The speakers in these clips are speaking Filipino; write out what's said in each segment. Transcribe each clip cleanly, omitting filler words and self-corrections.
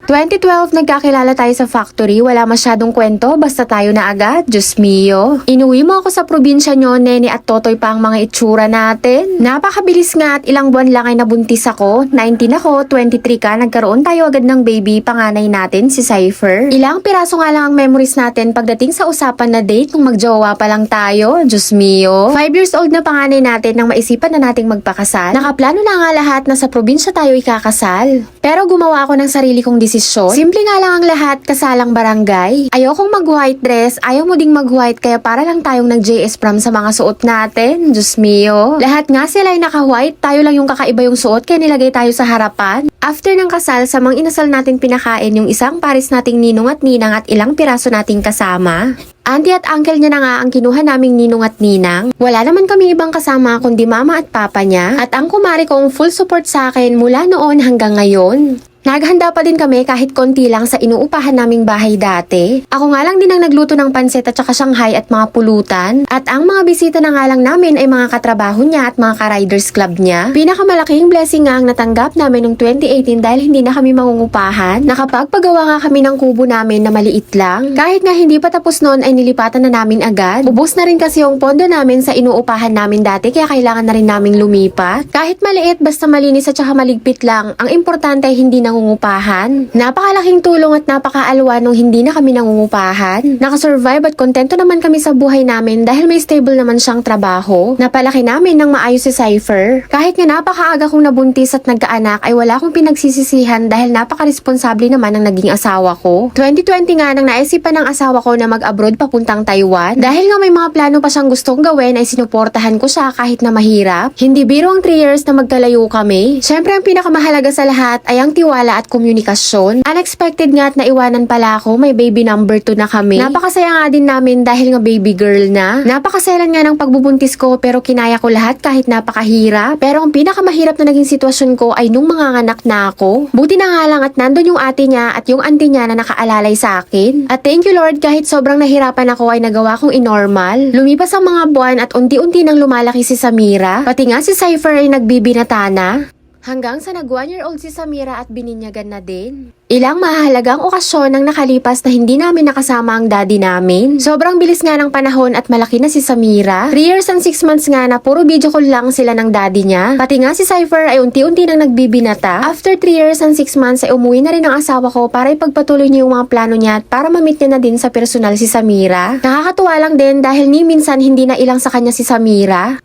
2012, nagkakilala tayo sa factory. Wala masyadong kwento, basta tayo na agad. Diyos mio. Inuwi mo ako sa probinsya nyo, Nene at Totoy pa ang mga itsura natin. Napakabilis nga at ilang buwan lang ay nabuntis ako. 19 ako, 23 ka, nagkaroon tayo agad ng baby, panganay natin, si Cypher. Ilang piraso nga lang ang memories natin pagdating sa usapan na date nung magjowa pa lang tayo. Diyos mio. 5 years old na panganay natin nang maisipan na nating magpakasal. Nakaplano na nga lahat na sa probinsya tayo ikakasal. Pero gumawa ako ng sarili kong desisyon. Simple nga lang ang lahat, kasalang barangay. Ayokong mag-white dress, ayaw mo ding mag-white kaya para lang tayong nag-JS prom sa mga suot natin. Diyos mio. Lahat nga sila ay naka-white, tayo lang yung kakaiba yung suot kaya nilagay tayo sa harapan. After ng kasal, sa mga inasal natin pinakain yung isang pares nating ninong at ninang at ilang piraso nating kasama. Auntie at uncle niya na nga ang kinuha naming ninong at ninang. Wala naman kaming ibang kasama kundi mama at papa niya. At ang kumari kong full support sa akin mula noon hanggang ngayon. Naghanda pa din kami kahit konti lang sa inuupahan naming bahay dati. Ako nga lang din ang nagluto ng pansit at saka Shanghai at mga pulutan. At ang mga bisita na nga lang namin ay mga katrabaho niya at mga ka-riders club niya. Pinakamalaking blessing nga ang natanggap namin noong 2018 dahil hindi na kami mangungupahan. Nakapagpagawa nga kami ng kubo namin na maliit lang. Kahit nga hindi pa tapos noon ay nilipatan na namin agad. Ubos na rin kasi yung pondo namin sa inuupahan namin dati kaya kailangan na rin naming lumipat. Kahit maliit basta malinis at saka maligpit lang, ang importante ay hindi nangungupahan. Napakalaking tulong at napakaalwa nung hindi na kami nangungupahan. Nakasurvive at kontento naman kami sa buhay namin dahil may stable naman siyang trabaho. Napalaki namin ng maayos si Cypher. Kahit nga napakaaga kong nabuntis at nagkaanak ay wala akong pinagsisisihan dahil napakaresponsable naman ang naging asawa ko. 2020 nga nang naisipan ng asawa ko na mag-abroad papuntang Taiwan. Dahil nga may mga plano pa siyang gustong gawin ay sinuportahan ko siya kahit na mahirap. Hindi biro ang 3 years na magkalayo kami. Syempre ang pinakamahalaga sa lahat ay ang tiwala at komunikasyon. Unexpected nga at naiwanan pala ako, may baby number 2 na kami. Napakasaya nga din namin dahil nga baby girl na. Napakaselan nga ng pagbubuntis ko pero kinaya ko lahat kahit napakahirap. Pero ang pinakamahirap na naging sitwasyon ko ay nung mga anak na ako. Buti na nga lang at nandun yung ate niya at yung auntie niya na nakaalalay sa akin. At thank you Lord kahit sobrang nahirapan ako ay nagawa kong inormal. Lumipas ang mga buwan at unti-unti nang lumalaki si Samira. Pati nga si Cypher ay nagbibinata na. Hanggang sa nag 1-year-old si Samira at bininyagan na din. Ilang mahalagang okasyon ang nakalipas na hindi namin nakasama ang daddy namin. Sobrang bilis nga ng panahon at malaki na si Samira. 3 years and 6 months nga na puro video call lang sila ng daddy niya. Pati nga si Cypher ay unti-unti nang nagbibinata. After 3 years and 6 months ay umuwi na rin ang asawa ko para ipagpatuloy niya yung mga plano niya at para ma-meet niya na din sa personal si Samira. Nakakatuwa lang din dahil ni minsan hindi na ilang sa kanya si Samira.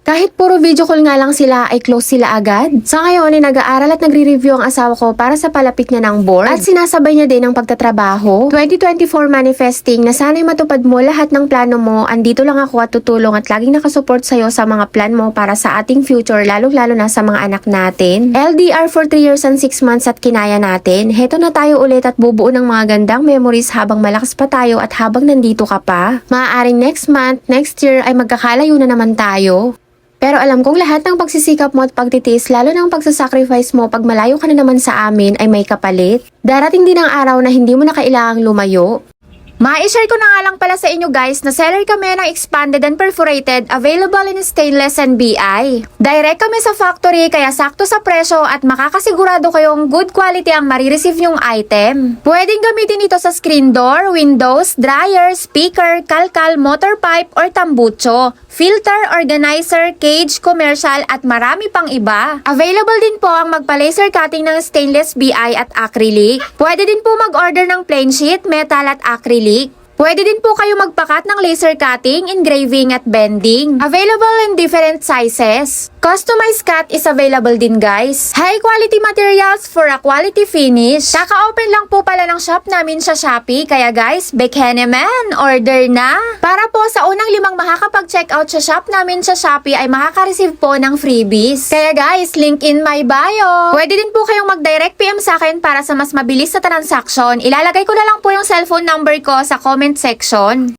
Kahit puro video call nga lang sila ay close sila agad. Sa ngayon ay nag-aaral at nagre-review ang asawa ko para sa palapit niya ng board. At sinasabay niya din ang pagtatrabaho. 2024 manifesting na sana'y matupad mo lahat ng plano mo. Andito lang ako at tutulong at laging nakasupport sa'yo sa mga plan mo para sa ating future lalo-lalo na sa mga anak natin. LDR for 3 years and 6 months at kinaya natin. Heto na tayo ulit at bubuo ng mga gandang memories habang malakas pa tayo at habang nandito ka pa. Maaaring next month, next year ay magkakalayo na naman tayo. Pero alam kong lahat ng pagsisikap mo at pagtitiis, lalo ng pagsasacrifice mo pag malayo ka na naman sa amin ay may kapalit. Darating din ang araw na hindi mo na kailangang lumayo. Ma-share ko na nga lang pala sa inyo guys na seller kami ng expanded and perforated available in stainless and BI. Direct kami sa factory kaya sakto sa presyo at makakasigurado kayong good quality ang marireceive yung item. Pwedeng gamitin ito sa screen door, windows, dryer, speaker, kalkal, motor pipe or tambucho, filter, organizer, cage, commercial at marami pang iba. Available din po ang magpa-laser cutting ng stainless BI at acrylic. Pwede din po mag-order ng plain sheet, metal at acrylic. Pwede din po kayo magpakat ng laser cutting, engraving at bending. Available in different sizes. Customized cut is available din guys. High quality materials for a quality finish. Kaka-open lang po pala ng shop namin sa Shopee. Kaya guys, Bekheneman, order na! Para po sa unang 5 makakapag-checkout sa shop namin sa Shopee ay makaka-receive po ng freebies. Kaya guys, link in my bio. Pwede din po kayong mag-direct PM sa akin para sa mas mabilis na transaction. Ilalagay ko na lang po yung cellphone number ko sa comment section.